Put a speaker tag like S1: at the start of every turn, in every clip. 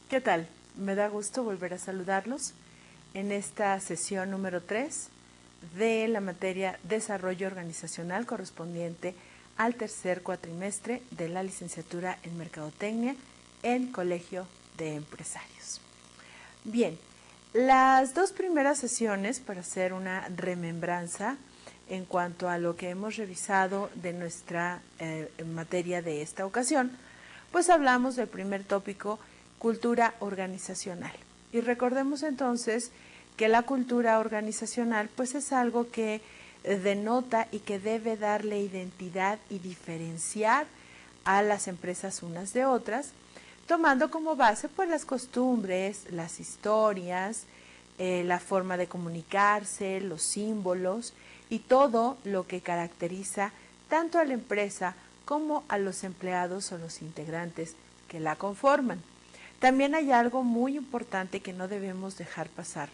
S1: ¿Qué tal? Me da gusto volver a saludarlos en esta sesión número 3 de la materia Desarrollo Organizacional correspondiente al tercer cuatrimestre de la licenciatura en Mercadotecnia en Colegio de Empresarios. Bien, las dos primeras sesiones, para hacer una remembranza en cuanto a lo que hemos revisado de nuestra materia de esta ocasión, pues hablamos del primer tópico, cultura organizacional. Y recordemos entonces que la cultura organizacional pues es algo que denota y que debe darle identidad y diferenciar a las empresas unas de otras, tomando como base pues las costumbres, las historias, la forma de comunicarse, los símbolos y todo lo que caracteriza tanto a la empresa como a los empleados o los integrantes que la conforman. También hay algo muy importante que no debemos dejar pasar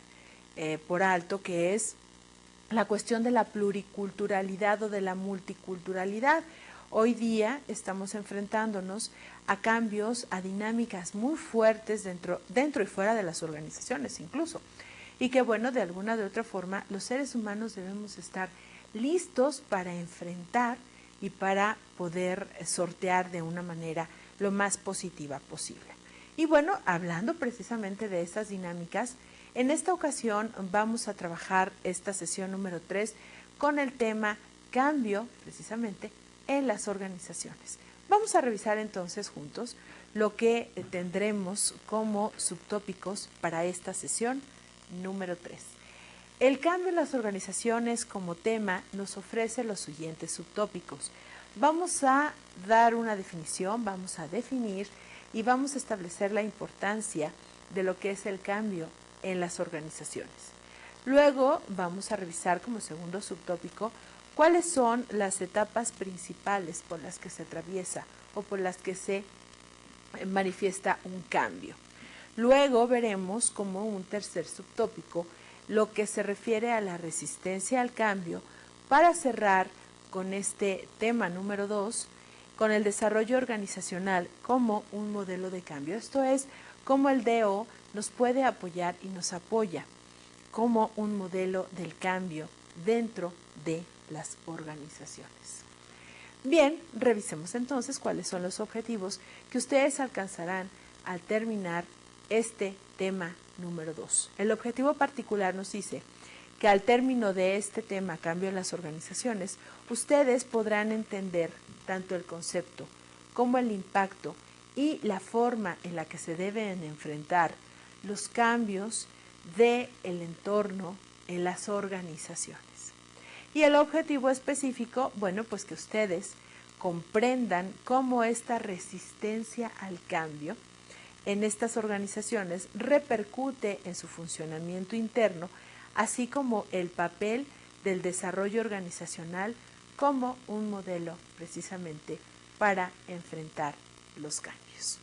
S1: por alto, que es la cuestión de la pluriculturalidad o de la multiculturalidad. Hoy día estamos enfrentándonos a cambios, a dinámicas muy fuertes dentro y fuera de las organizaciones incluso. Y que bueno, de alguna de otra forma, los seres humanos debemos estar listos para enfrentar y para poder sortear de una manera lo más positiva posible. Y bueno, hablando precisamente de estas dinámicas, en esta ocasión vamos a trabajar esta sesión número 3 con el tema cambio, precisamente, en las organizaciones. Vamos a revisar entonces juntos lo que tendremos como subtópicos para esta sesión número 3. El cambio en las organizaciones como tema nos ofrece los siguientes subtópicos. Vamos a dar una definición, vamos a definir y vamos a establecer la importancia de lo que es el cambio en las organizaciones. Luego vamos a revisar como segundo subtópico cuáles son las etapas principales por las que se atraviesa o por las que se manifiesta un cambio. Luego veremos como un tercer subtópico lo que se refiere a la resistencia al cambio, para cerrar con este tema número 2, con el desarrollo organizacional como un modelo de cambio. Esto es, cómo el DO nos puede apoyar y nos apoya como un modelo del cambio dentro de las organizaciones. Bien, revisemos entonces cuáles son los objetivos que ustedes alcanzarán al terminar este tema número 2. El objetivo particular nos dice que al término de este tema, cambio en las organizaciones, ustedes podrán entender tanto el concepto como el impacto y la forma en la que se deben enfrentar los cambios del entorno en las organizaciones. Y el objetivo específico, bueno, pues que ustedes comprendan cómo esta resistencia al cambio en estas organizaciones repercute en su funcionamiento interno, así como el papel del desarrollo organizacional como un modelo precisamente para enfrentar los cambios.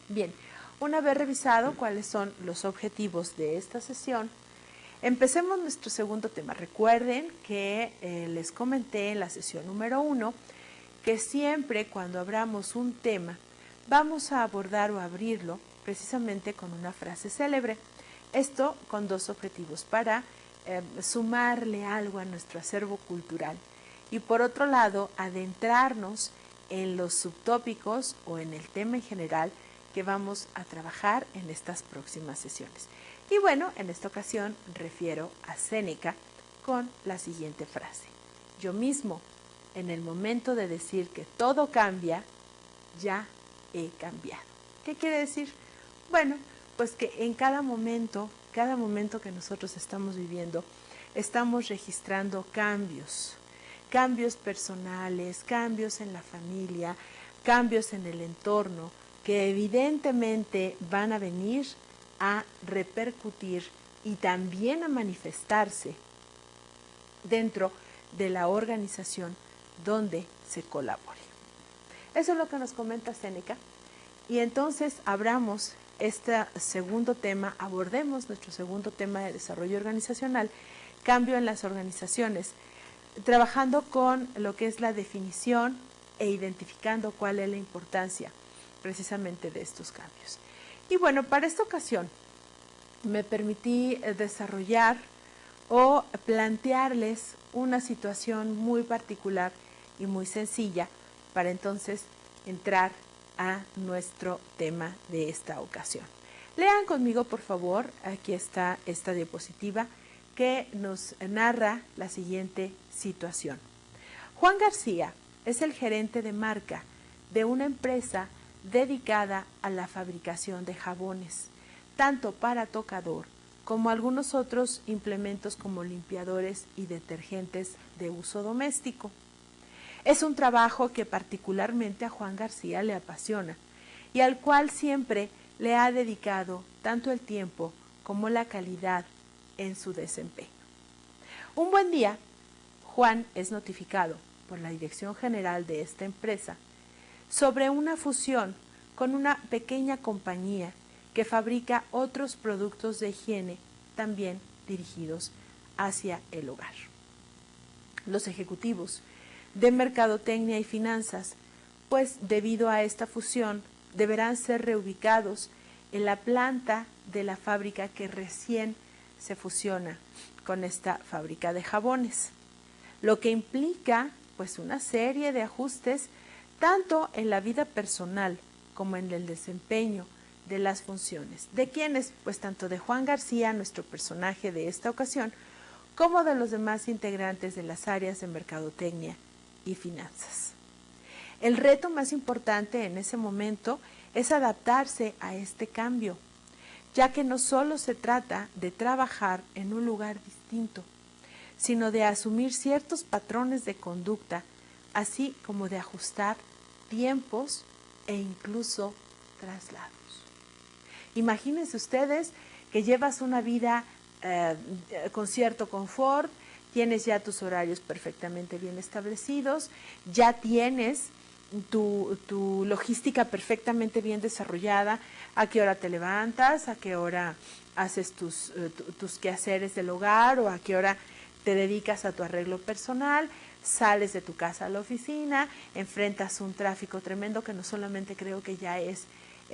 S1: Bien, una vez revisado cuáles son los objetivos de esta sesión, empecemos nuestro segundo tema. Recuerden que les comenté en la sesión número 1 que siempre cuando abramos un tema vamos a abordar o abrirlo precisamente con una frase célebre. Esto con dos objetivos: para sumarle algo a nuestro acervo cultural y por otro lado adentrarnos en los subtópicos o en el tema en general que vamos a trabajar en estas próximas sesiones. Y bueno, en esta ocasión refiero a Séneca con la siguiente frase: yo mismo, en el momento de decir que todo cambia, ya he cambiado. ¿Qué quiere decir? Bueno, pues que en cada momento que nosotros estamos viviendo, estamos registrando cambios personales, cambios en la familia, cambios en el entorno, que evidentemente van a venir a repercutir y también a manifestarse dentro de la organización donde se colabore. Eso es lo que nos comenta Séneca. Y entonces abordemos nuestro segundo tema de desarrollo organizacional, cambio en las organizaciones, trabajando con lo que es la definición e identificando cuál es la importancia precisamente de estos cambios. Y bueno, para esta ocasión me permití desarrollar o plantearles una situación muy particular y muy sencilla para entonces entrar a nuestro tema de esta ocasión. Lean conmigo, por favor, aquí está esta diapositiva que nos narra la siguiente situación. Juan García es el gerente de marca de una empresa dedicada a la fabricación de jabones, tanto para tocador como algunos otros implementos como limpiadores y detergentes de uso doméstico. Es un trabajo que particularmente a Juan García le apasiona y al cual siempre le ha dedicado tanto el tiempo como la calidad en su desempeño. Un buen día, Juan es notificado por la dirección general de esta empresa sobre una fusión con una pequeña compañía que fabrica otros productos de higiene también dirigidos hacia el hogar. Los ejecutivos de mercadotecnia y finanzas, pues debido a esta fusión, deberán ser reubicados en la planta de la fábrica que recién se fusiona con esta fábrica de jabones, lo que implica pues una serie de ajustes tanto en la vida personal como en el desempeño de las funciones. ¿De quiénes? Pues tanto de Juan García, nuestro personaje de esta ocasión, como de los demás integrantes de las áreas de mercadotecnia y finanzas. El reto más importante en ese momento es adaptarse a este cambio, ya que no solo se trata de trabajar en un lugar distinto, sino de asumir ciertos patrones de conducta, así como de ajustar tiempos e incluso traslados. Imagínense ustedes que llevas una vida con cierto confort, tienes ya tus horarios perfectamente bien establecidos, ya tienes tu logística perfectamente bien desarrollada, a qué hora te levantas, a qué hora haces tus quehaceres del hogar o a qué hora te dedicas a tu arreglo personal, sales de tu casa a la oficina, enfrentas un tráfico tremendo que no solamente creo que ya es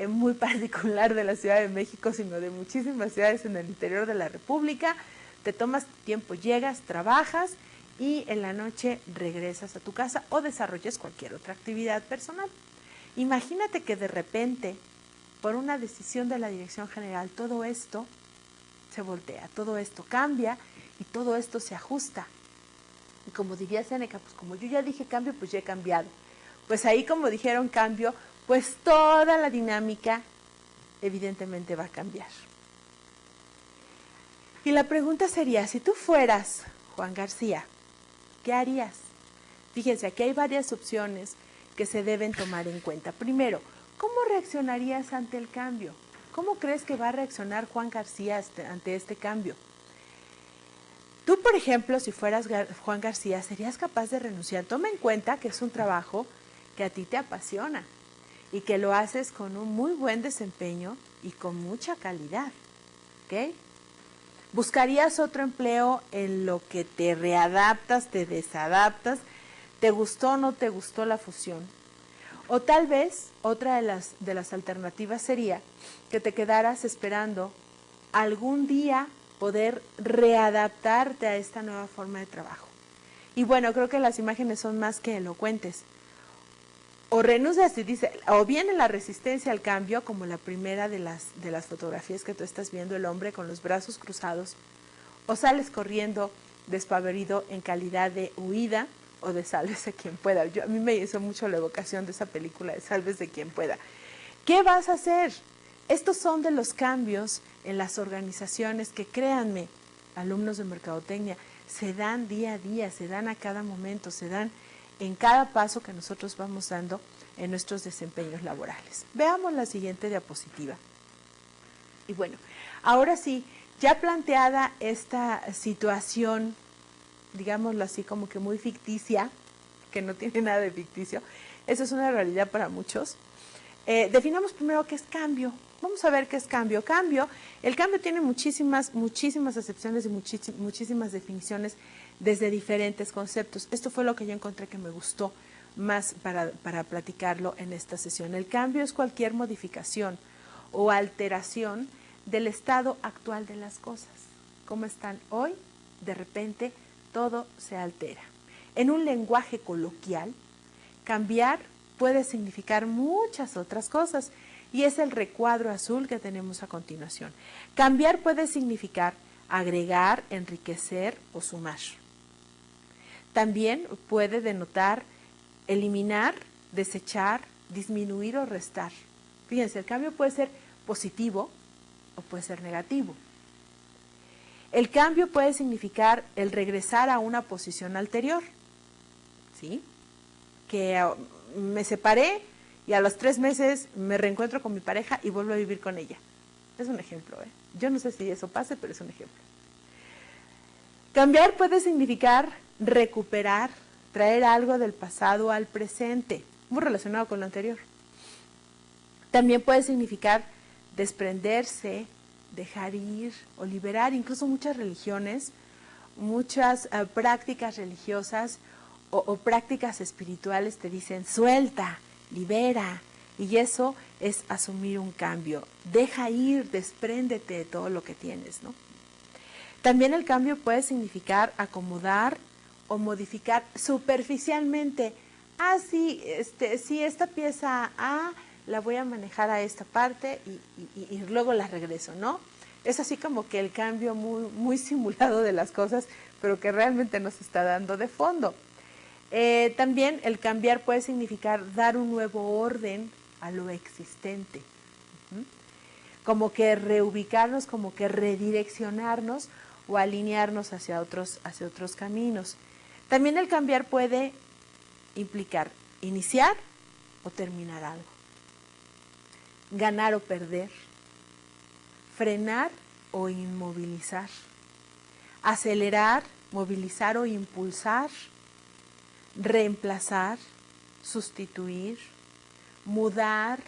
S1: muy particular de la Ciudad de México, sino de muchísimas ciudades en el interior de la República. Te tomas tiempo, llegas, trabajas y en la noche regresas a tu casa o desarrollas cualquier otra actividad personal. Imagínate que de repente, por una decisión de la dirección general, todo esto se voltea, todo esto cambia y todo esto se ajusta. Y como diría Séneca, pues como yo ya dije cambio, pues ya he cambiado. Pues ahí como dijeron cambio, pues toda la dinámica evidentemente va a cambiar. Y la pregunta sería, si tú fueras Juan García, ¿qué harías? Fíjense, aquí hay varias opciones que se deben tomar en cuenta. Primero, ¿cómo reaccionarías ante el cambio? ¿Cómo crees que va a reaccionar Juan García ante este cambio? Tú, por ejemplo, si fueras Juan García, ¿serías capaz de renunciar? Toma en cuenta que es un trabajo que a ti te apasiona y que lo haces con un muy buen desempeño y con mucha calidad, ¿ok? ¿Buscarías otro empleo en lo que te readaptas, te desadaptas? ¿Te gustó o no te gustó la fusión? O tal vez otra de las alternativas sería que te quedaras esperando algún día poder readaptarte a esta nueva forma de trabajo. Y bueno, creo que las imágenes son más que elocuentes. O renuncias y dice, o viene la resistencia al cambio, como la primera de las fotografías que tú estás viendo, el hombre con los brazos cruzados, o sales corriendo despavorido en calidad de huida o de sálvese quien pueda. A mí me hizo mucho la evocación de esa película de Sálvese quien pueda. ¿Qué vas a hacer? Estos son de los cambios en las organizaciones que, créanme, alumnos de mercadotecnia, se dan día a día, se dan a cada momento, se dan en cada paso que nosotros vamos dando en nuestros desempeños laborales. Veamos la siguiente diapositiva. Y bueno, ahora sí, ya planteada esta situación, digámoslo así, como que muy ficticia, que no tiene nada de ficticio, eso es una realidad para muchos. Definamos primero qué es cambio. Vamos a ver qué es cambio. El cambio tiene muchísimas acepciones y muchísimas definiciones desde diferentes conceptos. Esto fue lo que yo encontré que me gustó más para platicarlo en esta sesión. El cambio es cualquier modificación o alteración del estado actual de las cosas. ¿Cómo están hoy? De repente todo se altera. En un lenguaje coloquial, cambiar puede significar muchas otras cosas y es el recuadro azul que tenemos a continuación. Cambiar puede significar agregar, enriquecer o sumar. También puede denotar eliminar, desechar, disminuir o restar. Fíjense, el cambio puede ser positivo o puede ser negativo. El cambio puede significar el regresar a una posición anterior, ¿sí? Que me separé y a los 3 meses me reencuentro con mi pareja y vuelvo a vivir con ella. Es un ejemplo, ¿eh? Yo no sé si eso pase, pero es un ejemplo. Cambiar puede significar recuperar, traer algo del pasado al presente, muy relacionado con lo anterior. También puede significar desprenderse, dejar ir o liberar. Incluso muchas religiones, muchas prácticas religiosas o prácticas espirituales te dicen suelta, libera, y eso es asumir un cambio. Deja ir, despréndete de todo lo que tienes, ¿no? También el cambio puede significar acomodar o modificar superficialmente. Sí, esta pieza A la voy a manejar a esta parte y luego la regreso, ¿no? Es así como que el cambio muy simulado de las cosas, pero que realmente nos está dando de fondo. También el cambiar puede significar dar un nuevo orden a lo existente. Como que reubicarnos, como que redireccionarnos o alinearnos hacia otros caminos. También el cambiar puede implicar iniciar o terminar algo, ganar o perder, frenar o inmovilizar, acelerar, movilizar o impulsar, reemplazar, sustituir, mudar,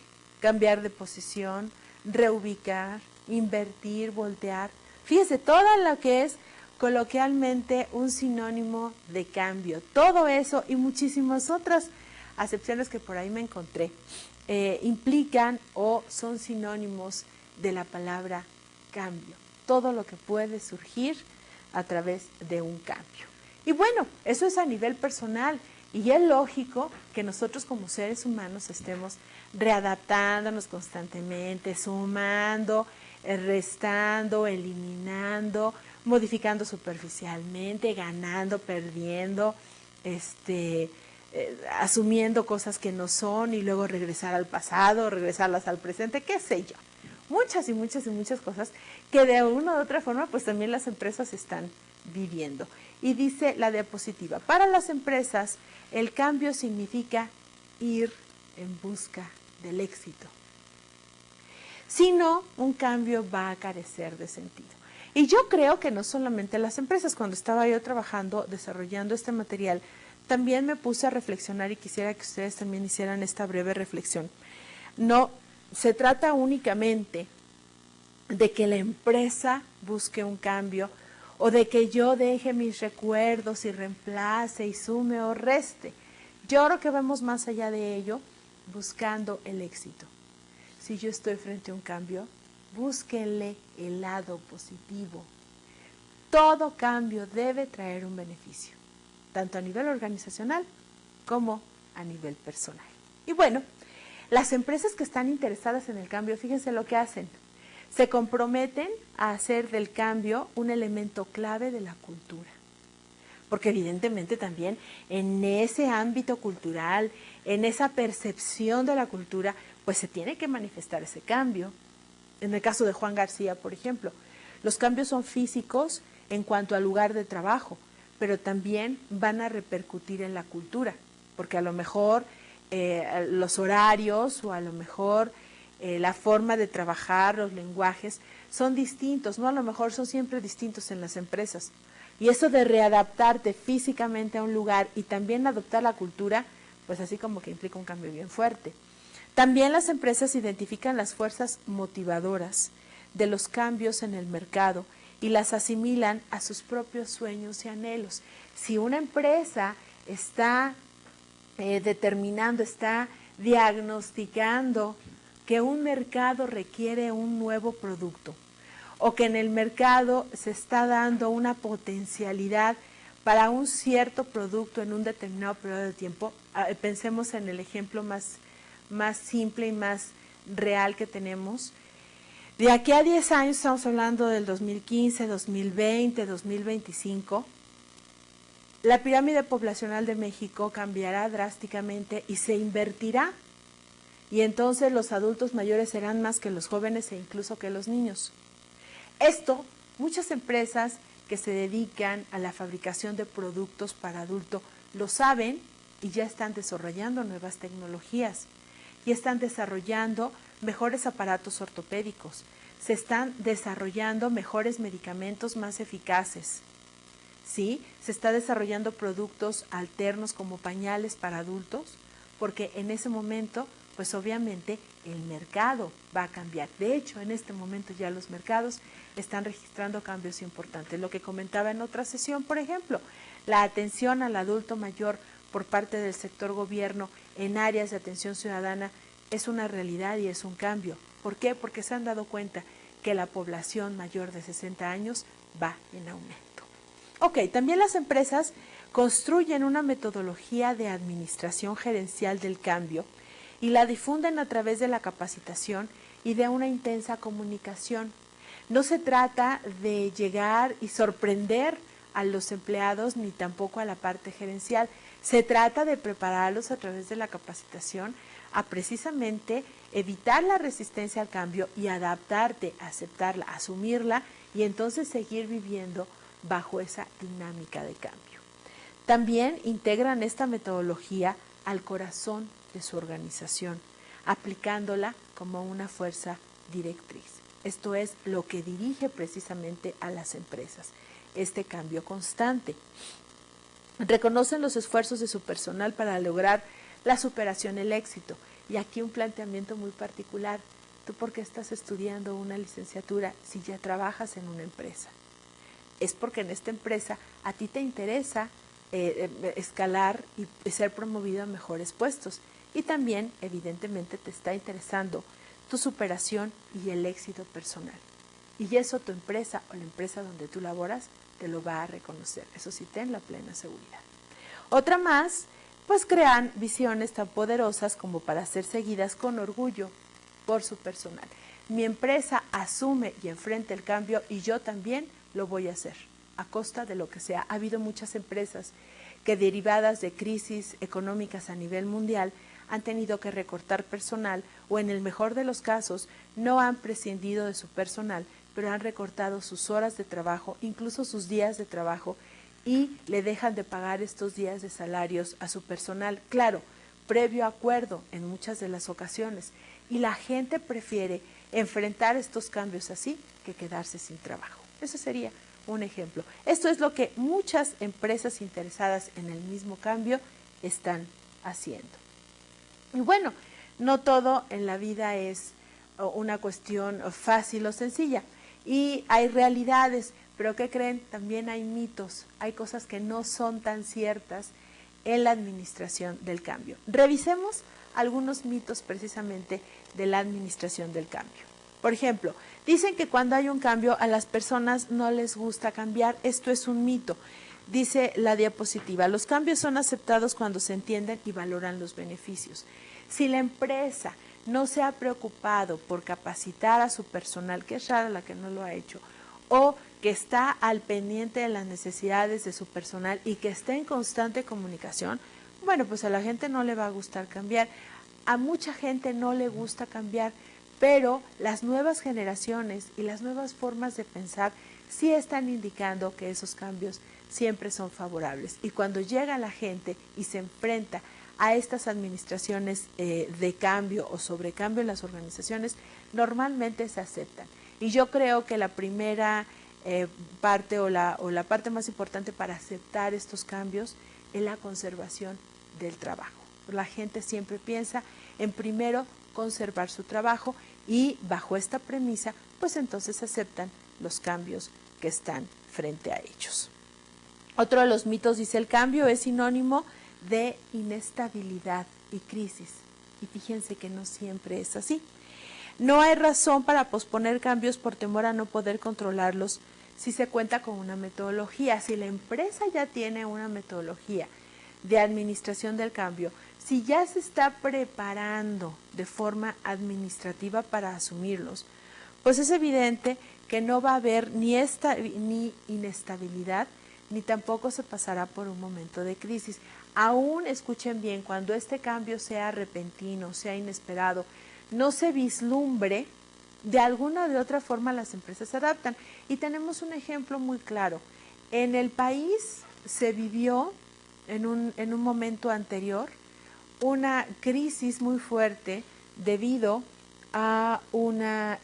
S1: cambiar de posición, reubicar, invertir, voltear. Fíjese, todo lo que es coloquialmente un sinónimo de cambio. Todo eso y muchísimas otras acepciones que por ahí me encontré implican o son sinónimos de la palabra cambio. Todo lo que puede surgir a través de un cambio. Y bueno, eso es a nivel personal y es lógico que nosotros como seres humanos estemos readaptándonos constantemente, sumando, restando, eliminando, modificando superficialmente, ganando, perdiendo, asumiendo cosas que no son y luego regresar al pasado, regresarlas al presente, qué sé yo. Muchas y muchas y muchas cosas que de una u otra forma pues también las empresas están viviendo. Y dice la diapositiva, para las empresas el cambio significa ir en busca del éxito. Si no, un cambio va a carecer de sentido. Y yo creo que no solamente las empresas, cuando estaba yo trabajando, desarrollando este material, también me puse a reflexionar y quisiera que ustedes también hicieran esta breve reflexión. No se trata únicamente de que la empresa busque un cambio o de que yo deje mis recuerdos y reemplace y sume o reste. Yo creo que vamos más allá de ello, buscando el éxito. Si yo estoy frente a un cambio, búsquenle el lado positivo. Todo cambio debe traer un beneficio, tanto a nivel organizacional como a nivel personal. Y bueno, las empresas que están interesadas en el cambio, fíjense lo que hacen. Se comprometen a hacer del cambio un elemento clave de la cultura. Porque evidentemente también en ese ámbito cultural, en esa percepción de la cultura, pues se tiene que manifestar ese cambio. En el caso de Juan García, por ejemplo, los cambios son físicos en cuanto al lugar de trabajo, pero también van a repercutir en la cultura, porque a lo mejor los horarios o a lo mejor la forma de trabajar, los lenguajes son distintos, no a lo mejor son siempre distintos en las empresas. Y eso de readaptarte físicamente a un lugar y también adoptar la cultura, pues así como que implica un cambio bien fuerte. También las empresas identifican las fuerzas motivadoras de los cambios en el mercado y las asimilan a sus propios sueños y anhelos. Si una empresa está determinando, está diagnosticando que un mercado requiere un nuevo producto o que en el mercado se está dando una potencialidad para un cierto producto en un determinado periodo de tiempo, pensemos en el ejemplo más simple y más real que tenemos. De aquí a 10 años, estamos hablando del 2015, 2020, 2025, la pirámide poblacional de México cambiará drásticamente y se invertirá. Y entonces los adultos mayores serán más que los jóvenes e incluso que los niños. Esto, muchas empresas que se dedican a la fabricación de productos para adulto lo saben y ya están desarrollando nuevas tecnologías y están desarrollando mejores aparatos ortopédicos, se están desarrollando mejores medicamentos más eficaces, ¿sí? Se está desarrollando productos alternos como pañales para adultos, porque en ese momento, pues obviamente el mercado va a cambiar. De hecho, en este momento ya los mercados están registrando cambios importantes. Lo que comentaba en otra sesión, por ejemplo, la atención al adulto mayor por parte del sector gobierno en áreas de atención ciudadana es una realidad y es un cambio. ¿Por qué? Porque se han dado cuenta que la población mayor de 60 años va en aumento. Ok, también las empresas construyen una metodología de administración gerencial del cambio y la difunden a través de la capacitación y de una intensa comunicación. No se trata de llegar y sorprender a los empleados ni tampoco a la parte gerencial. Se trata de prepararlos a través de la capacitación a precisamente evitar la resistencia al cambio y adaptarte, aceptarla, asumirla y entonces seguir viviendo bajo esa dinámica de cambio. También integran esta metodología al corazón de su organización, aplicándola como una fuerza directriz. Esto es lo que dirige precisamente a las empresas, este cambio constante. Reconocen los esfuerzos de su personal para lograr la superación, el éxito. Y aquí un planteamiento muy particular. ¿Tú por qué estás estudiando una licenciatura si ya trabajas en una empresa? Es porque en esta empresa a ti te interesa escalar y ser promovido a mejores puestos. Y también, evidentemente, te está interesando tu superación y el éxito personal. Y eso tu empresa o la empresa donde tú laboras te lo va a reconocer. Eso sí, ten la plena seguridad. Otra más, pues crean visiones tan poderosas como para ser seguidas con orgullo por su personal. Mi empresa asume y enfrenta el cambio y yo también lo voy a hacer, a costa de lo que sea. Ha habido muchas empresas que derivadas de crisis económicas a nivel mundial han tenido que recortar personal o en el mejor de los casos no han prescindido de su personal, pero han recortado sus horas de trabajo, incluso sus días de trabajo y le dejan de pagar estos días de salarios a su personal. Claro, previo acuerdo en muchas de las ocasiones y la gente prefiere enfrentar estos cambios así que quedarse sin trabajo. Eso sería un ejemplo. Esto es lo que muchas empresas interesadas en el mismo cambio están haciendo. Y bueno, no todo en la vida es una cuestión fácil o sencilla. Y hay realidades, pero ¿qué creen? También hay mitos, hay cosas que no son tan ciertas en la administración del cambio. Revisemos algunos mitos precisamente de la administración del cambio. Por ejemplo, dicen que cuando hay un cambio a las personas no les gusta cambiar. Esto es un mito. Dice la diapositiva, los cambios son aceptados cuando se entienden y valoran los beneficios. Si la empresa no se ha preocupado por capacitar a su personal, que es rara la que no lo ha hecho, o que está al pendiente de las necesidades de su personal y que está en constante comunicación, bueno, pues a la gente no le va a gustar cambiar. A mucha gente no le gusta cambiar, pero las nuevas generaciones y las nuevas formas de pensar sí están indicando que esos cambios siempre son favorables. Y cuando llega la gente y se enfrenta a estas administraciones de cambio o sobrecambio en las organizaciones, normalmente se aceptan. Y yo creo que la primera parte o la parte más importante para aceptar estos cambios es la conservación del trabajo. La gente siempre piensa en primero conservar su trabajo y bajo esta premisa, pues entonces aceptan los cambios que están frente a ellos. Otro de los mitos dice: el cambio es sinónimo de inestabilidad y crisis. Y fíjense que no siempre es así. No hay razón para posponer cambios por temor a no poder controlarlos si se cuenta con una metodología. Si la empresa ya tiene una metodología de administración del cambio, si ya se está preparando de forma administrativa para asumirlos, pues es evidente que no va a haber ni inestabilidad, ni tampoco se pasará por un momento de crisis. Aún, escuchen bien, cuando este cambio sea repentino, sea inesperado, no se vislumbre, de alguna o de otra forma las empresas se adaptan. Y tenemos un ejemplo muy claro. En el país se vivió en un momento anterior una crisis muy fuerte debido a una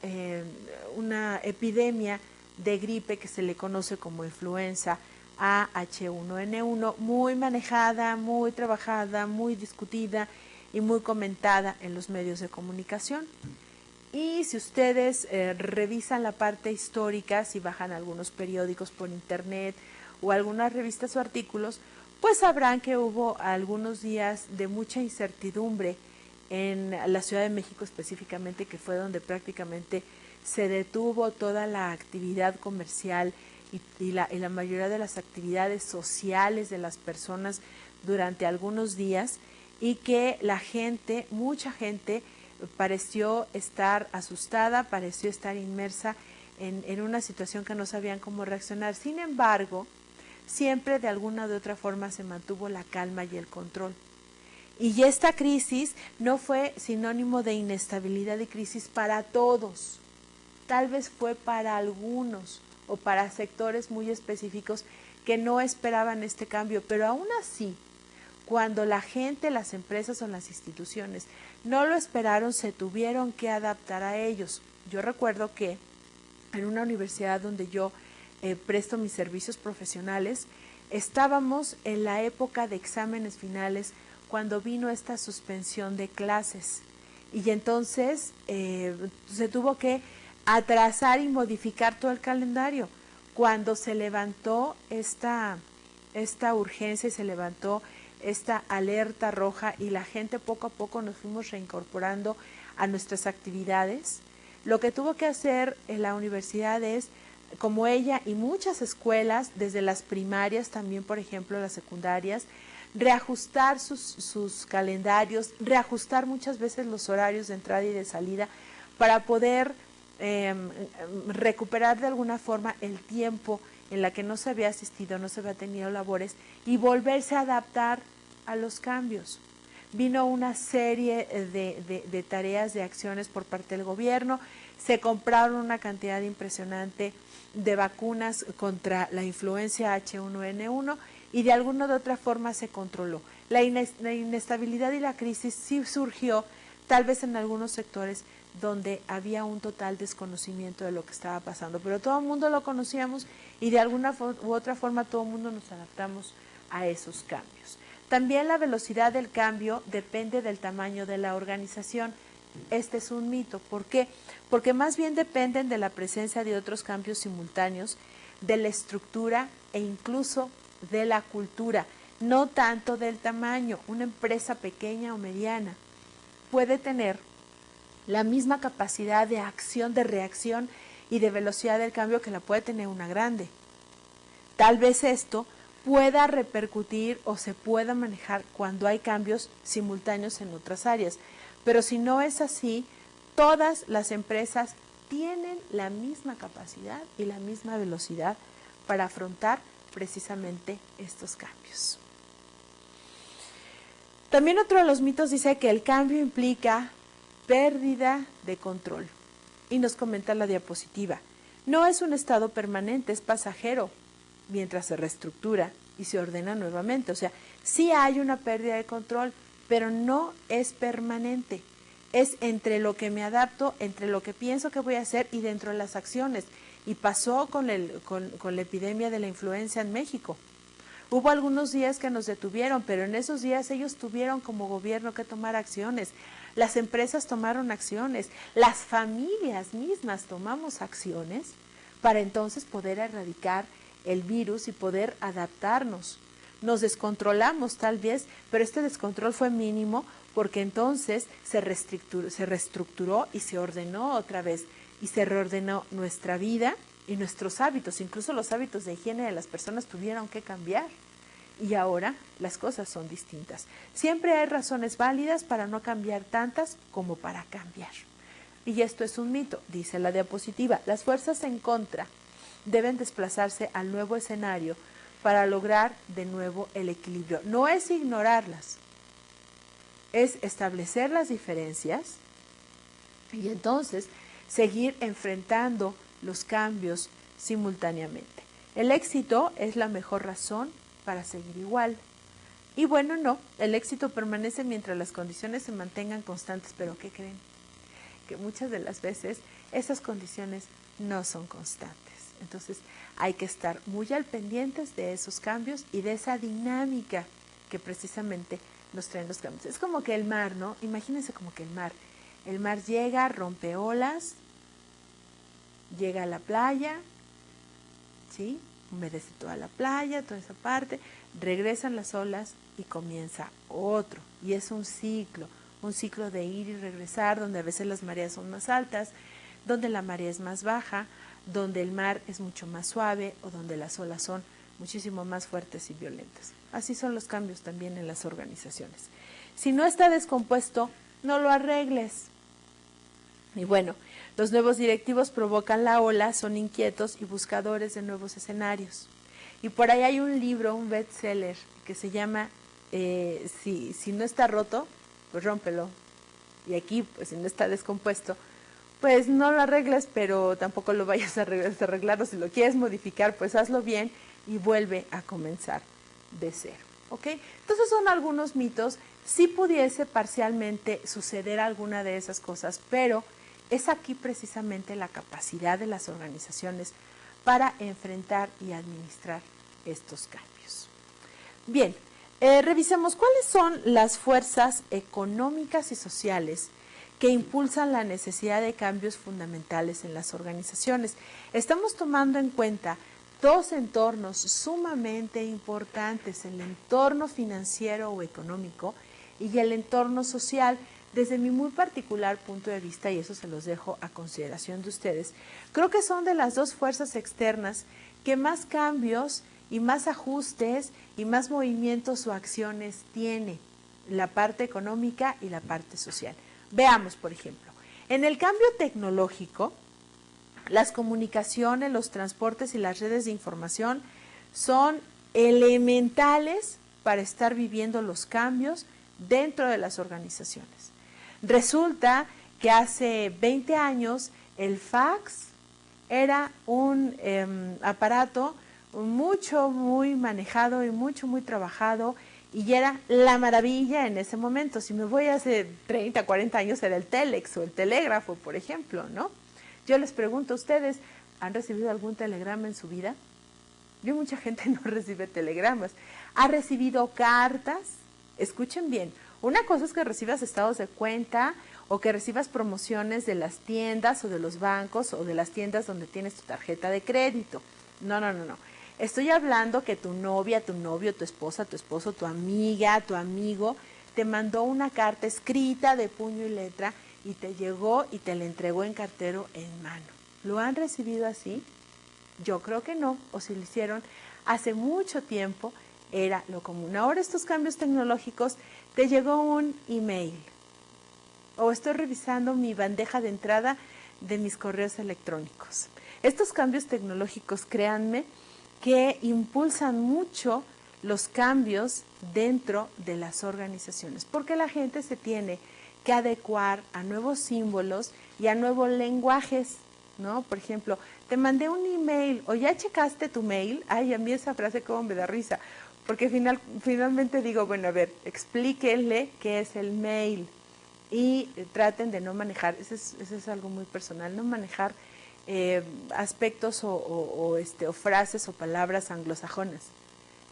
S1: epidemia de gripe que se le conoce como influenza H1N1, muy manejada, muy trabajada, muy discutida y muy comentada en los medios de comunicación. Y si ustedes revisan la parte histórica, si bajan algunos periódicos por internet o algunas revistas o artículos, pues sabrán que hubo algunos días de mucha incertidumbre en la Ciudad de México específicamente, que fue donde prácticamente se detuvo toda la actividad comercial y la mayoría de las actividades sociales de las personas durante algunos días, y que la gente, mucha gente, pareció estar asustada, pareció estar inmersa en una situación que no sabían cómo reaccionar. Sin embargo, siempre de alguna u otra forma se mantuvo la calma y el control. Y esta crisis no fue sinónimo de inestabilidad y crisis para todos. Tal vez fue para algunos o para sectores muy específicos que no esperaban este cambio, pero aún así, cuando la gente, las empresas o las instituciones no lo esperaron, se tuvieron que adaptar a ellos. Yo recuerdo que en una universidad donde yo presto mis servicios profesionales, estábamos en la época de exámenes finales cuando vino esta suspensión de clases, y entonces se tuvo que atrasar y modificar todo el calendario. Cuando se levantó esta urgencia y se levantó esta alerta roja y la gente poco a poco nos fuimos reincorporando a nuestras actividades, lo que tuvo que hacer en la universidad es, como ella y muchas escuelas, desde las primarias, también por ejemplo las secundarias, reajustar sus calendarios, reajustar muchas veces los horarios de entrada y de salida para poder recuperar de alguna forma el tiempo en la que no se había asistido, no se había tenido labores, y volverse a adaptar a los cambios. Vino una serie de tareas, de acciones por parte del gobierno, se compraron una cantidad impresionante de vacunas contra la influencia H1N1 y de alguna u otra forma se controló. La inestabilidad y la crisis sí surgió tal vez en algunos sectores donde había un total desconocimiento de lo que estaba pasando, pero todo el mundo lo conocíamos y de alguna u otra forma todo el mundo nos adaptamos a esos cambios. También la velocidad del cambio depende del tamaño de la organización. Este es un mito. ¿Por qué? Porque más bien dependen de la presencia de otros cambios simultáneos, de la estructura e incluso de la cultura, no tanto del tamaño. Una empresa pequeña o mediana puede tener la misma capacidad de acción, de reacción y de velocidad del cambio que la puede tener una grande. Tal vez esto pueda repercutir o se pueda manejar cuando hay cambios simultáneos en otras áreas. Pero si no es así, todas las empresas tienen la misma capacidad y la misma velocidad para afrontar precisamente estos cambios. También otro de los mitos dice que el cambio implica pérdida de control. Y nos comenta la diapositiva: no es un estado permanente, es pasajero, mientras se reestructura y se ordena nuevamente. O sea, sí hay una pérdida de control, pero no es permanente. Es entre lo que me adapto, entre lo que pienso que voy a hacer y dentro de las acciones. Y pasó con la epidemia de la influenza en México. Hubo algunos días que nos detuvieron, pero en esos días ellos tuvieron como gobierno que tomar acciones. Las empresas tomaron acciones, las familias mismas tomamos acciones para entonces poder erradicar el virus y poder adaptarnos. nos descontrolamos tal vez, pero este descontrol fue mínimo porque entonces se reestructuró y se ordenó otra vez y se reordenó nuestra vida y nuestros hábitos. Incluso los hábitos de higiene de las personas tuvieron que cambiar y ahora las cosas son distintas. Siempre hay razones válidas para no cambiar tantas como para cambiar. Y esto es un mito, dice la diapositiva. Las fuerzas en contra deben desplazarse al nuevo escenario para lograr de nuevo el equilibrio. No es ignorarlas, es establecer las diferencias y entonces seguir enfrentando los cambios simultáneamente. El éxito es la mejor razón para seguir igual. Y bueno, no, el éxito permanece mientras las condiciones se mantengan constantes, pero ¿qué creen? Que muchas de las veces esas condiciones no son constantes. Entonces hay que estar muy al pendientes de esos cambios y de esa dinámica que precisamente nos traen los cambios. Es como que el mar, ¿no? Imagínense como que el mar llega, rompe olas, llega a la playa, ¿sí? Humedece toda la playa, toda esa parte, regresan las olas y comienza otro. Y es un ciclo de ir y regresar, donde a veces las mareas son más altas, donde la marea es más baja, donde el mar es mucho más suave o donde las olas son muchísimo más fuertes y violentas. Así son los cambios también en las organizaciones. Si no está descompuesto, no lo arregles. Y bueno, los nuevos directivos provocan la ola, son inquietos y buscadores de nuevos escenarios. Y por ahí hay un libro, un bestseller, que se llama si no está roto, pues rómpelo. Y aquí, pues si no está descompuesto, pues no lo arregles, pero tampoco lo vayas a arreglar, o si lo quieres modificar, pues hazlo bien y vuelve a comenzar de cero, ¿ok? Entonces son algunos mitos. Sí pudiese parcialmente suceder alguna de esas cosas, pero es aquí precisamente la capacidad de las organizaciones para enfrentar y administrar estos cambios. Bien, revisemos cuáles son las fuerzas económicas y sociales que impulsan la necesidad de cambios fundamentales en las organizaciones. Estamos tomando en cuenta dos entornos sumamente importantes, el entorno financiero o económico y el entorno social. Desde mi muy particular punto de vista, y eso se los dejo a consideración de ustedes, creo que son de las dos fuerzas externas que más cambios y más ajustes y más movimientos o acciones tiene, la parte económica y la parte social. Veamos, por ejemplo, en el cambio tecnológico, las comunicaciones, los transportes y las redes de información son elementales para estar viviendo los cambios dentro de las organizaciones. Resulta que hace 20 años el fax era un aparato muy manejado y muy trabajado, y era la maravilla en ese momento. Si me voy hace 30, 40 años era el telex o el telégrafo, por ejemplo, ¿no? Yo les pregunto, ¿ustedes han recibido algún telegrama en su vida? Yo, mucha gente no recibe telegramas. ¿Ha recibido cartas? Escuchen bien, una cosa es que recibas estados de cuenta o que recibas promociones de las tiendas o de los bancos o de las tiendas donde tienes tu tarjeta de crédito. No. Estoy hablando que tu novia, tu novio, tu esposa, tu esposo, tu amiga, tu amigo te mandó una carta escrita de puño y letra y te llegó y te la entregó en cartero en mano. ¿Lo han recibido así? Yo creo que no, o si lo hicieron hace mucho tiempo, era lo común. Ahora estos cambios tecnológicos, te llegó un email o estoy revisando mi bandeja de entrada de mis correos electrónicos. Estos cambios tecnológicos, créanme, que impulsan mucho los cambios dentro de las organizaciones, porque la gente se tiene que adecuar a nuevos símbolos y a nuevos lenguajes, ¿no? Por ejemplo, te mandé un email o ya checaste tu mail. Ay, a mí esa frase como me da risa, porque finalmente digo, bueno, a ver, explíquenle qué es el mail y traten de no manejar, eso es algo muy personal, no manejar aspectos o frases o palabras anglosajonas.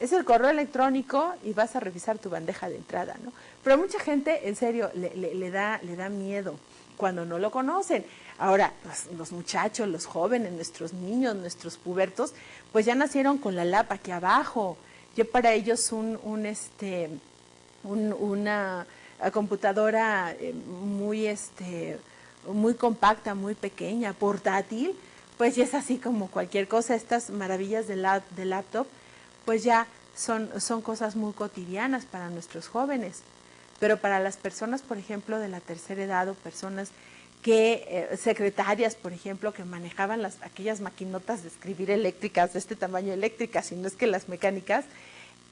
S1: Es el correo electrónico y vas a revisar tu bandeja de entrada, ¿no? Pero mucha gente, en serio, le da miedo cuando no lo conocen. Ahora, los muchachos, los jóvenes, nuestros niños, nuestros pubertos, pues ya nacieron con la lapa aquí abajo, Yo para ellos una computadora muy compacta, muy pequeña, portátil, pues ya es así como cualquier cosa. Estas maravillas de laptop, pues ya son cosas muy cotidianas para nuestros jóvenes. Pero para las personas, por ejemplo, de la tercera edad, o personas que, secretarias, por ejemplo, que manejaban aquellas maquinotas de escribir eléctricas, de este tamaño eléctricas, si no es que las mecánicas,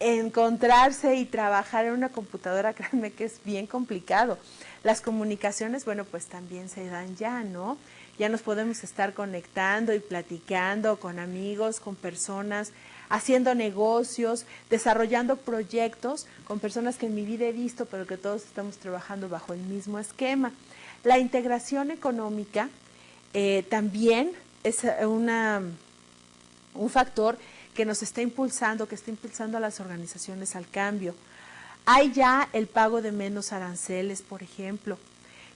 S1: encontrarse y trabajar en una computadora, créanme que es bien complicado. Las comunicaciones, bueno, pues también se dan ya, ¿no? Ya nos podemos estar conectando y platicando con amigos, con personas, haciendo negocios, desarrollando proyectos con personas que en mi vida he visto, pero que todos estamos trabajando bajo el mismo esquema. La integración económica también es un factor que nos está impulsando, que está impulsando a las organizaciones al cambio. Hay ya el pago de menos aranceles, por ejemplo.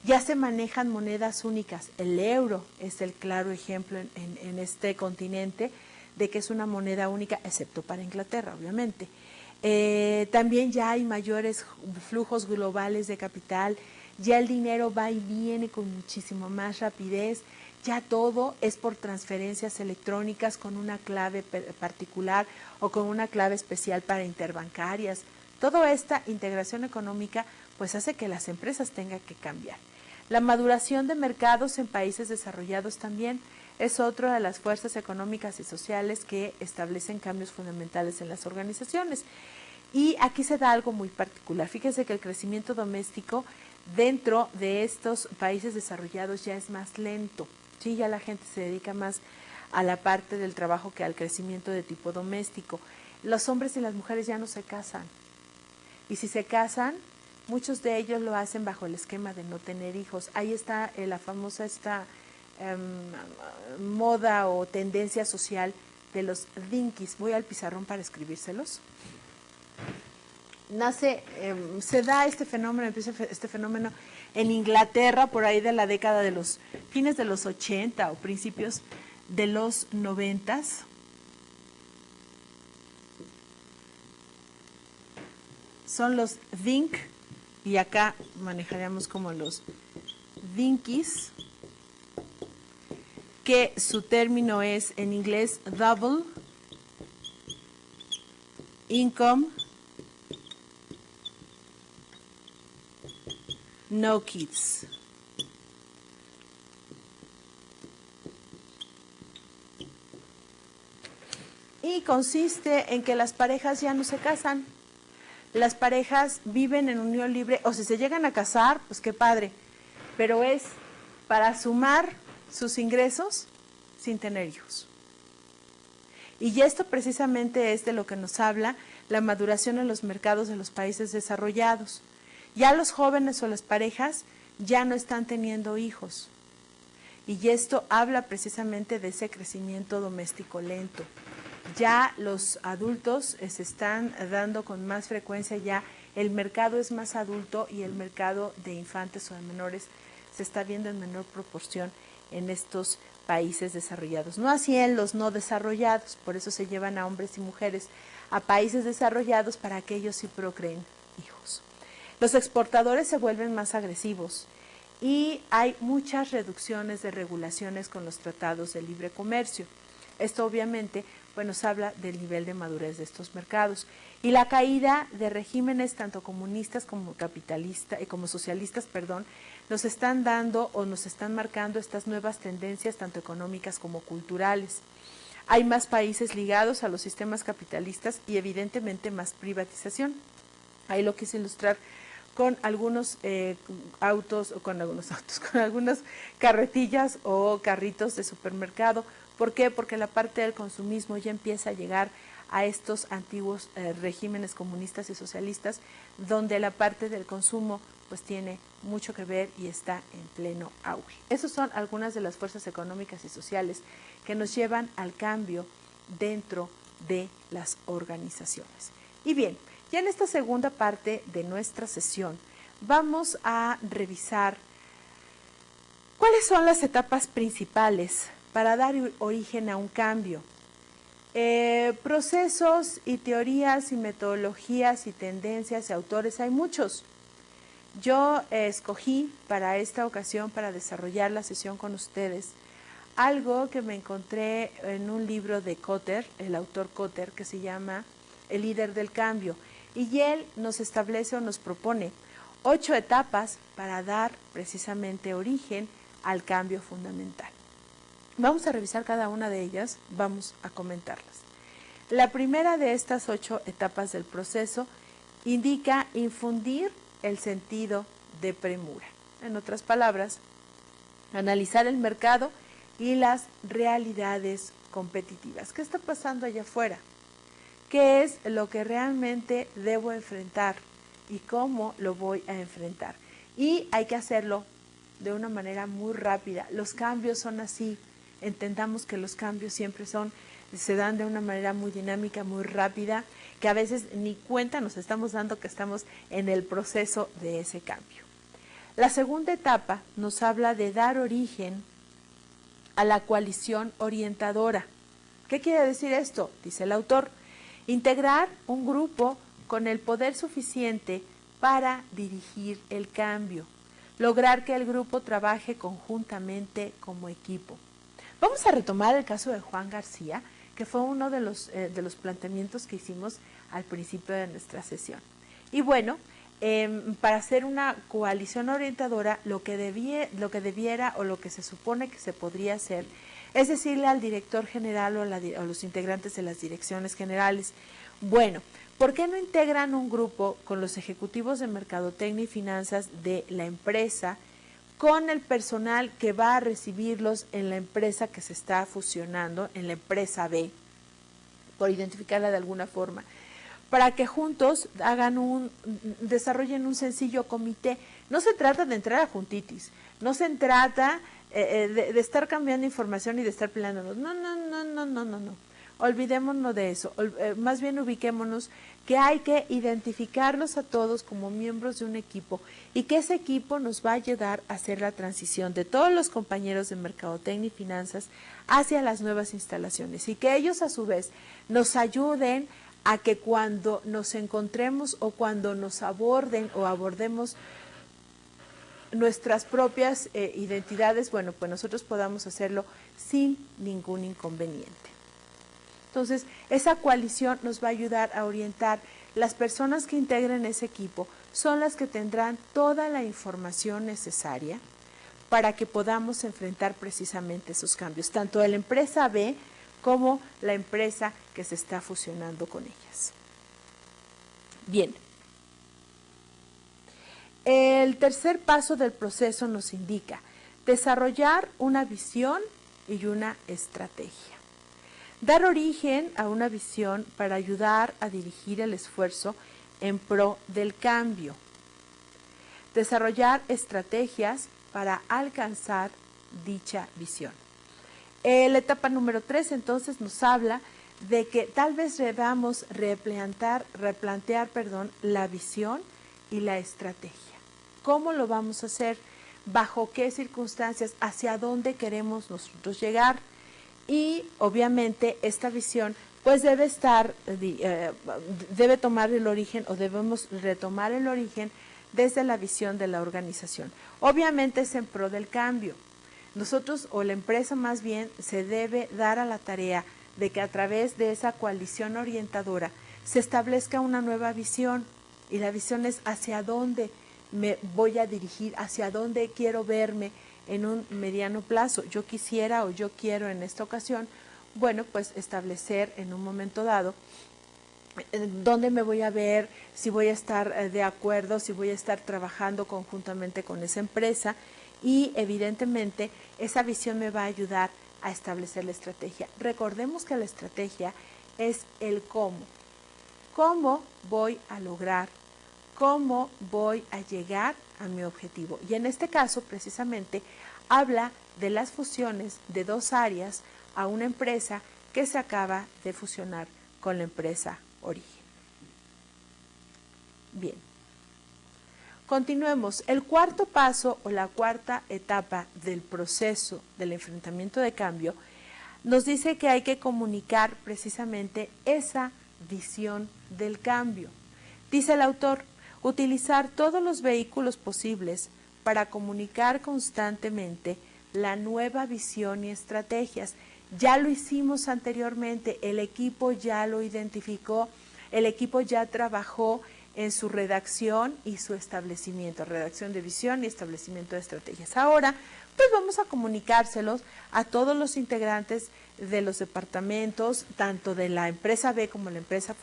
S1: Ya se manejan monedas únicas. El euro es el claro ejemplo en este continente de que es una moneda única, excepto para Inglaterra, obviamente. También ya hay mayores flujos globales de capital, ya el dinero va y viene con muchísimo más rapidez, ya todo es por transferencias electrónicas con una clave particular o con una clave especial para interbancarias. Toda esta integración económica pues hace que las empresas tengan que cambiar. La maduración de mercados en países desarrollados también es otra de las fuerzas económicas y sociales que establecen cambios fundamentales en las organizaciones. Y aquí se da algo muy particular. Fíjense que el crecimiento doméstico dentro de estos países desarrollados ya es más lento. Sí, ya la gente se dedica más a la parte del trabajo que al crecimiento de tipo doméstico. Los hombres y las mujeres ya no se casan. Y si se casan, muchos de ellos lo hacen bajo el esquema de no tener hijos. Ahí está la famosa moda o tendencia social de los dinkies. Voy al pizarrón para escribírselos. Se da empieza este fenómeno en Inglaterra por ahí de la década de los fines de los 80 o principios de los 90. Son los dink, y acá manejaríamos como los dinkies, que su término es en inglés double income no kids. Y consiste en que las parejas ya no se casan. Las parejas viven en unión libre, o si se llegan a casar, pues qué padre, pero es para sumar sus ingresos sin tener hijos. Y esto precisamente es de lo que nos habla la maduración en los mercados de los países desarrollados. Ya los jóvenes o las parejas ya no están teniendo hijos. Y esto habla precisamente de ese crecimiento doméstico lento. Ya los adultos se están dando con más frecuencia, ya el mercado es más adulto y el mercado de infantes o de menores se está viendo en menor proporción en estos países desarrollados. No así en los no desarrollados, por eso se llevan a hombres y mujeres a países desarrollados para que ellos sí procreen hijos. Los exportadores se vuelven más agresivos y hay muchas reducciones de regulaciones con los tratados de libre comercio. Esto obviamente nos habla del nivel de madurez de estos mercados y la caída de regímenes tanto comunistas como capitalistas como socialistas, nos están dando o nos están marcando estas nuevas tendencias tanto económicas como culturales. Hay más países ligados a los sistemas capitalistas y evidentemente más privatización. Ahí lo quise ilustrar con algunos con algunas carretillas o carritos de supermercado. ¿Por qué? Porque la parte del consumismo ya empieza a llegar a estos antiguos regímenes comunistas y socialistas, donde la parte del consumo pues tiene mucho que ver y está en pleno auge. Esas son algunas de las fuerzas económicas y sociales que nos llevan al cambio dentro de las organizaciones. Y bien, ya en esta segunda parte de nuestra sesión vamos a revisar cuáles son las etapas principales para dar origen a un cambio. Procesos y teorías y metodologías y tendencias y autores hay muchos. Yo escogí para esta ocasión, para desarrollar la sesión con ustedes, algo que me encontré en un libro de Kotter, el autor Kotter, que se llama El líder del cambio. Y él nos establece o nos propone 8 etapas para dar precisamente origen al cambio fundamental. Vamos a revisar cada una de ellas, vamos a comentarlas. La primera de estas 8 etapas del proceso indica infundir el sentido de premura. En otras palabras, analizar el mercado y las realidades competitivas. ¿Qué está pasando allá afuera? ¿Qué es lo que realmente debo enfrentar y cómo lo voy a enfrentar? Y hay que hacerlo de una manera muy rápida. Los cambios son así. Entendamos que los cambios siempre se dan de una manera muy dinámica, muy rápida, que a veces ni cuenta nos estamos dando que estamos en el proceso de ese cambio. La segunda etapa nos habla de dar origen a la coalición orientadora. ¿Qué quiere decir esto? Dice el autor, integrar un grupo con el poder suficiente para dirigir el cambio, lograr que el grupo trabaje conjuntamente como equipo. Vamos a retomar el caso de Juan García, que fue uno de los planteamientos que hicimos al principio de nuestra sesión. Y bueno, para hacer una coalición orientadora, lo que debiera o lo que se supone que se podría hacer es decirle al director general o a los integrantes de las direcciones generales, bueno, ¿por qué no integran un grupo con los ejecutivos de mercadotecnia y finanzas de la empresa, con el personal que va a recibirlos en la empresa que se está fusionando, en la empresa B, por identificarla de alguna forma, para que juntos desarrollen un sencillo comité? No se trata de entrar a juntitis, no se trata de estar cambiando información y de estar peleándonos. No. Olvidémonos de eso, más bien ubiquémonos que hay que identificarlos a todos como miembros de un equipo y que ese equipo nos va a ayudar a hacer la transición de todos los compañeros de mercadotecnia y finanzas hacia las nuevas instalaciones y que ellos a su vez nos ayuden a que cuando nos encontremos o cuando nos aborden o abordemos nuestras propias identidades, bueno, pues nosotros podamos hacerlo sin ningún inconveniente. Entonces, esa coalición nos va a ayudar a orientar. Las personas que integren ese equipo son las que tendrán toda la información necesaria para que podamos enfrentar precisamente esos cambios, tanto de la empresa B como la empresa que se está fusionando con ellas. Bien. El tercer paso del proceso nos indica desarrollar una visión y una estrategia. Dar origen a una visión para ayudar a dirigir el esfuerzo en pro del cambio. Desarrollar estrategias para alcanzar dicha visión. La etapa número 3 entonces nos habla de que tal vez debamos replantear la visión y la estrategia. ¿Cómo lo vamos a hacer? ¿Bajo qué circunstancias? ¿Hacia dónde queremos nosotros llegar? Y obviamente esta visión pues debe tomar el origen o debemos retomar el origen desde la visión de la organización. Obviamente es en pro del cambio. Nosotros o la empresa más bien se debe dar a la tarea de que a través de esa coalición orientadora se establezca una nueva visión y la visión es hacia dónde me voy a dirigir, hacia dónde quiero verme en un mediano plazo. Yo quisiera o yo quiero en esta ocasión, bueno, pues establecer en un momento dado dónde me voy a ver, si voy a estar de acuerdo, si voy a estar trabajando conjuntamente con esa empresa y evidentemente esa visión me va a ayudar a establecer la estrategia. Recordemos que la estrategia es el cómo. ¿Cómo voy a lograr? ¿Cómo voy a llegar a mi objetivo? Y en este caso, precisamente, habla de las fusiones de dos áreas a una empresa que se acaba de fusionar con la empresa origen. Bien. Continuemos. El cuarto paso o la cuarta etapa del proceso del enfrentamiento de cambio nos dice que hay que comunicar precisamente esa visión del cambio. Dice el autor, utilizar todos los vehículos posibles para comunicar constantemente la nueva visión y estrategias. Ya lo hicimos anteriormente, el equipo ya lo identificó, el equipo ya trabajó en su redacción y su establecimiento, redacción de visión y establecimiento de estrategias. Ahora, pues vamos a comunicárselos a todos los integrantes de los departamentos, tanto de la empresa B como la empresa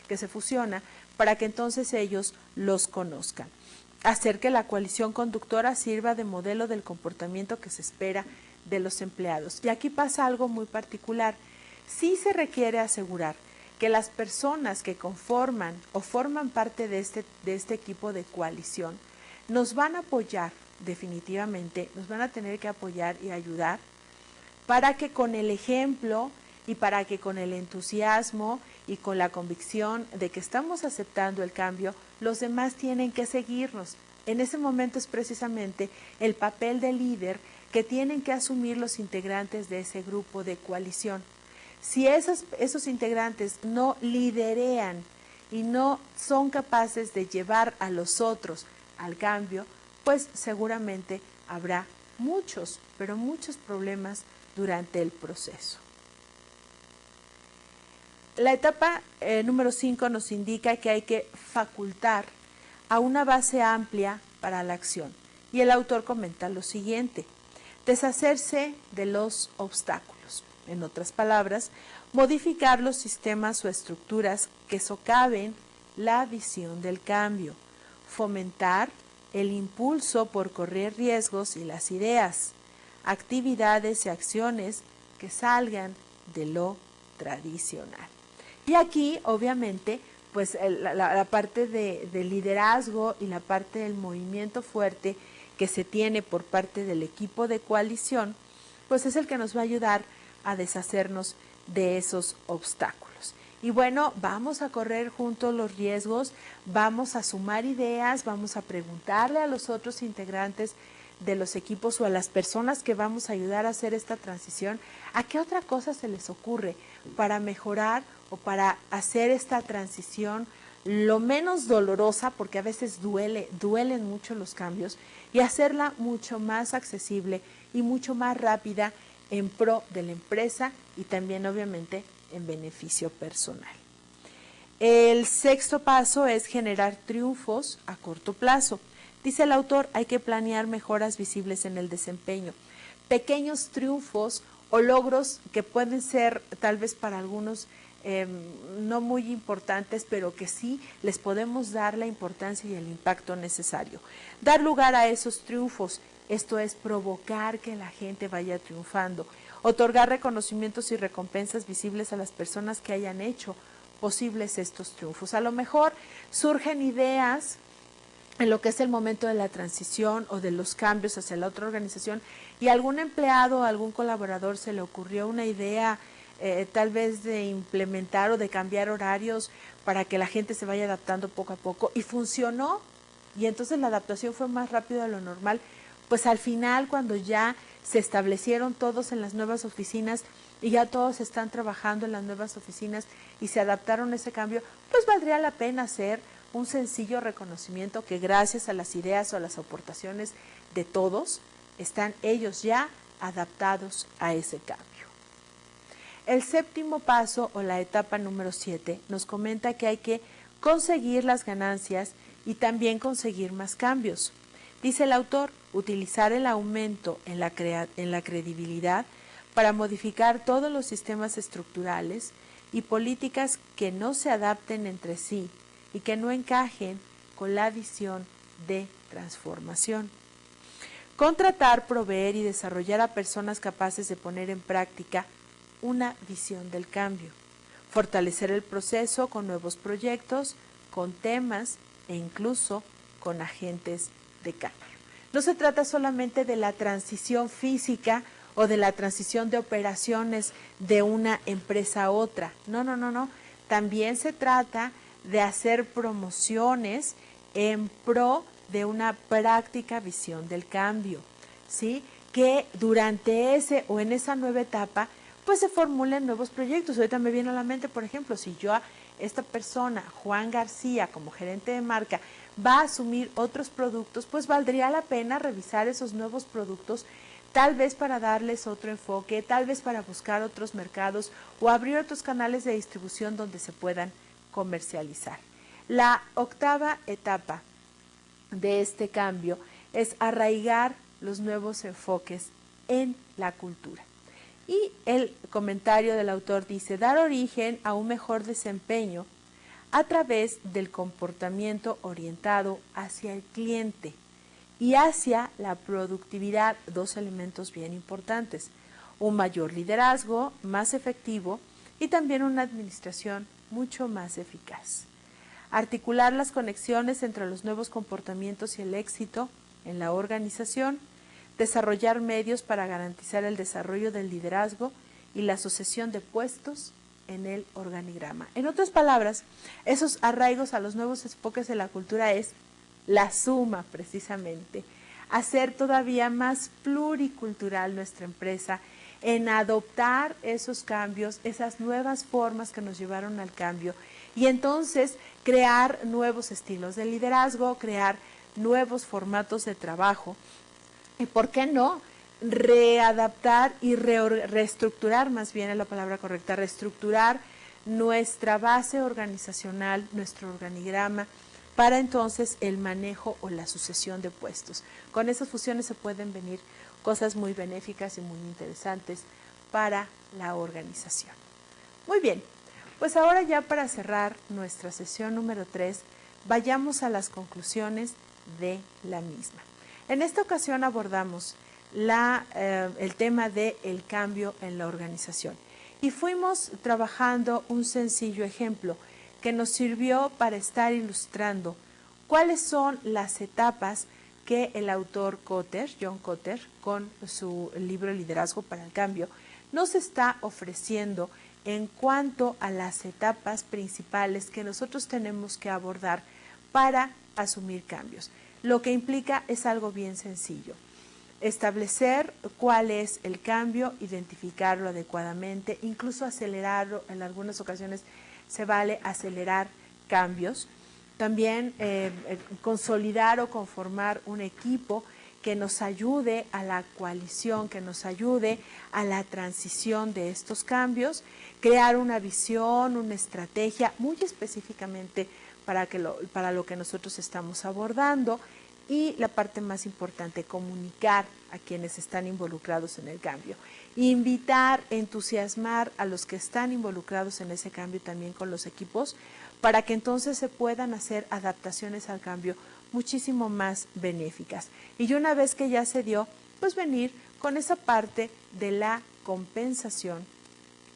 S1: que se fusiona, para que entonces ellos los conozcan. Hacer que la coalición conductora sirva de modelo del comportamiento que se espera de los empleados. Y aquí pasa algo muy particular. Sí se requiere asegurar que las personas que conforman o forman parte de este equipo de coalición nos van a apoyar definitivamente, nos van a tener que apoyar y ayudar para que con el ejemplo y para que con el entusiasmo y con la convicción de que estamos aceptando el cambio, los demás tienen que seguirnos. En ese momento es precisamente el papel de líder que tienen que asumir los integrantes de ese grupo de coalición. Si esos integrantes no liderean y no son capaces de llevar a los otros al cambio, pues seguramente habrá muchos, pero muchos problemas durante el proceso. La etapa número 5 nos indica que hay que facultar a una base amplia para la acción. Y el autor comenta lo siguiente: deshacerse de los obstáculos. En otras palabras, modificar los sistemas o estructuras que socaven la visión del cambio. Fomentar el impulso por correr riesgos y las ideas, actividades y acciones que salgan de lo tradicional. Y aquí, obviamente, pues la parte de liderazgo y la parte del movimiento fuerte que se tiene por parte del equipo de coalición, pues es el que nos va a ayudar a deshacernos de esos obstáculos. Y bueno, vamos a correr juntos los riesgos, vamos a sumar ideas, vamos a preguntarle a los otros integrantes de los equipos o a las personas que vamos a ayudar a hacer esta transición, ¿a qué otra cosa se les ocurre para mejorar o para hacer esta transición lo menos dolorosa, porque a veces duelen mucho los cambios, y hacerla mucho más accesible y mucho más rápida en pro de la empresa y también obviamente en beneficio personal? El sexto paso es generar triunfos a corto plazo. Dice el autor, hay que planear mejoras visibles en el desempeño. Pequeños triunfos o logros que pueden ser tal vez para algunos no muy importantes, pero que sí les podemos dar la importancia y el impacto necesario. Dar lugar a esos triunfos, esto es provocar que la gente vaya triunfando. Otorgar reconocimientos y recompensas visibles a las personas que hayan hecho posibles estos triunfos. A lo mejor surgen ideas en lo que es el momento de la transición o de los cambios hacia la otra organización y a algún empleado o algún colaborador se le ocurrió una idea tal vez de implementar o de cambiar horarios para que la gente se vaya adaptando poco a poco y funcionó, y entonces la adaptación fue más rápido de lo normal. Pues al final, cuando ya se establecieron todos en las nuevas oficinas y ya todos están trabajando en las nuevas oficinas y se adaptaron a ese cambio, pues valdría la pena hacer un sencillo reconocimiento que gracias a las ideas o a las aportaciones de todos, están ellos ya adaptados a ese cambio. El séptimo paso o la etapa número 7 nos comenta que hay que conseguir las ganancias y también conseguir más cambios. Dice el autor, utilizar el aumento en la credibilidad para modificar todos los sistemas estructurales y políticas que no se adapten entre sí y que no encajen con la visión de transformación. Contratar, proveer y desarrollar a personas capaces de poner en práctica una visión del cambio. Fortalecer el proceso con nuevos proyectos, con temas e incluso con agentes de cambio. No se trata solamente de la transición física o de la transición de operaciones de una empresa a otra. No. También se trata de hacer promociones en pro de una práctica visión del cambio, ¿sí? Que durante ese o en esa nueva etapa pues se formulen nuevos proyectos. Ahorita me viene a la mente, por ejemplo, si yo a esta persona, Juan García, como gerente de marca, va a asumir otros productos, pues valdría la pena revisar esos nuevos productos, tal vez para darles otro enfoque, tal vez para buscar otros mercados o abrir otros canales de distribución donde se puedan comercializar. La octava etapa de este cambio es arraigar los nuevos enfoques en la cultura. Y el comentario del autor dice, dar origen a un mejor desempeño a través del comportamiento orientado hacia el cliente y hacia la productividad, dos elementos bien importantes, un mayor liderazgo más efectivo y también una administración mucho más eficaz. Articular las conexiones entre los nuevos comportamientos y el éxito en la organización, desarrollar medios para garantizar el desarrollo del liderazgo y la sucesión de puestos en el organigrama. En otras palabras, esos arraigos a los nuevos enfoques de la cultura es la suma, precisamente, hacer todavía más pluricultural nuestra empresa, en adoptar esos cambios, esas nuevas formas que nos llevaron al cambio y entonces crear nuevos estilos de liderazgo, crear nuevos formatos de trabajo y, ¿por qué no?, readaptar y reestructurar, más bien es la palabra correcta, reestructurar nuestra base organizacional, nuestro organigrama, para entonces el manejo o la sucesión de puestos. Con esas fusiones se pueden venir cosas muy benéficas y muy interesantes para la organización. Muy bien, pues ahora ya para cerrar nuestra sesión número 3, vayamos a las conclusiones de la misma. En esta ocasión abordamos el tema del cambio en la organización y fuimos trabajando un sencillo ejemplo que nos sirvió para estar ilustrando cuáles son las etapas que el autor Kotter, John Kotter, con su libro Liderazgo para el Cambio, nos está ofreciendo en cuanto a las etapas principales que nosotros tenemos que abordar para asumir cambios. Lo que implica es algo bien sencillo. Establecer cuál es el cambio, identificarlo adecuadamente, incluso acelerarlo. En algunas ocasiones se vale acelerar cambios. También consolidar o conformar un equipo que nos ayude a la coalición, que nos ayude a la transición de estos cambios, crear una visión, una estrategia muy específicamente para lo que nosotros estamos abordando y la parte más importante, comunicar a quienes están involucrados en el cambio, invitar, entusiasmar a los que están involucrados en ese cambio también con los equipos para que entonces se puedan hacer adaptaciones al cambio muchísimo más benéficas. Y una vez que ya se dio, pues venir con esa parte de la compensación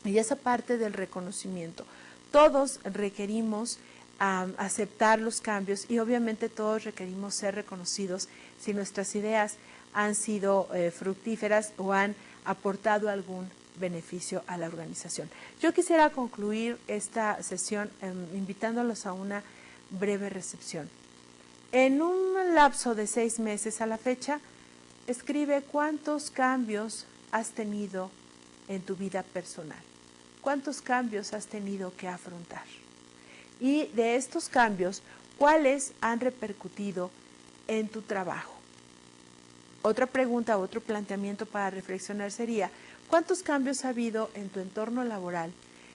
S1: y esa parte del reconocimiento. Todos requerimos aceptar los cambios y obviamente todos requerimos ser reconocidos si nuestras ideas han sido fructíferas o han aportado algún beneficio a la organización. Yo quisiera concluir esta sesión invitándolos a una breve recepción. En un lapso de 6 meses a la fecha, escribe cuántos cambios has tenido en tu vida personal, cuántos cambios has tenido que afrontar. Y de estos cambios, ¿cuáles han repercutido en tu trabajo? Otra pregunta, otro planteamiento para reflexionar sería, ¿cuántos cambios ha habido en tu entorno laboral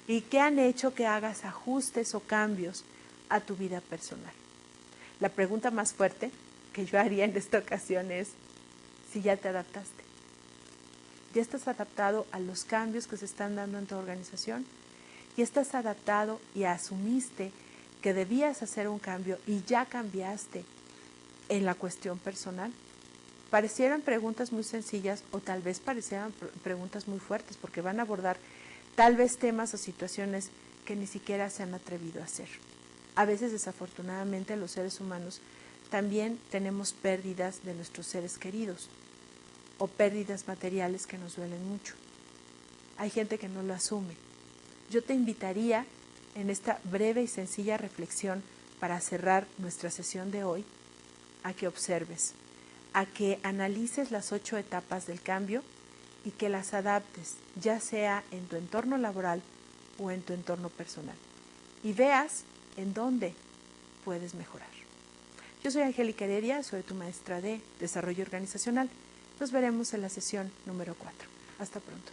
S1: y qué han hecho que hagas ajustes o cambios a tu vida personal? La pregunta más fuerte que yo haría en esta ocasión es si ya te adaptaste. ¿Ya estás adaptado a los cambios que se están dando en tu organización? ¿Ya estás adaptado y asumiste que debías hacer un cambio y ya cambiaste en la cuestión personal? Parecieran preguntas muy sencillas o tal vez parecieran preguntas muy fuertes porque van a abordar tal vez temas o situaciones que ni siquiera se han atrevido a hacer. A veces, desafortunadamente, los seres humanos también tenemos pérdidas de nuestros seres queridos o pérdidas materiales que nos duelen mucho. Hay gente que no lo asume. Yo te invitaría en esta breve y sencilla reflexión para cerrar nuestra sesión de hoy a que observes, a que analices las 8 etapas del cambio y que las adaptes, ya sea en tu entorno laboral o en tu entorno personal, y veas en dónde puedes mejorar. Yo soy Angélica Heredia, soy tu maestra de Desarrollo Organizacional. Nos veremos en la sesión número 4. Hasta pronto.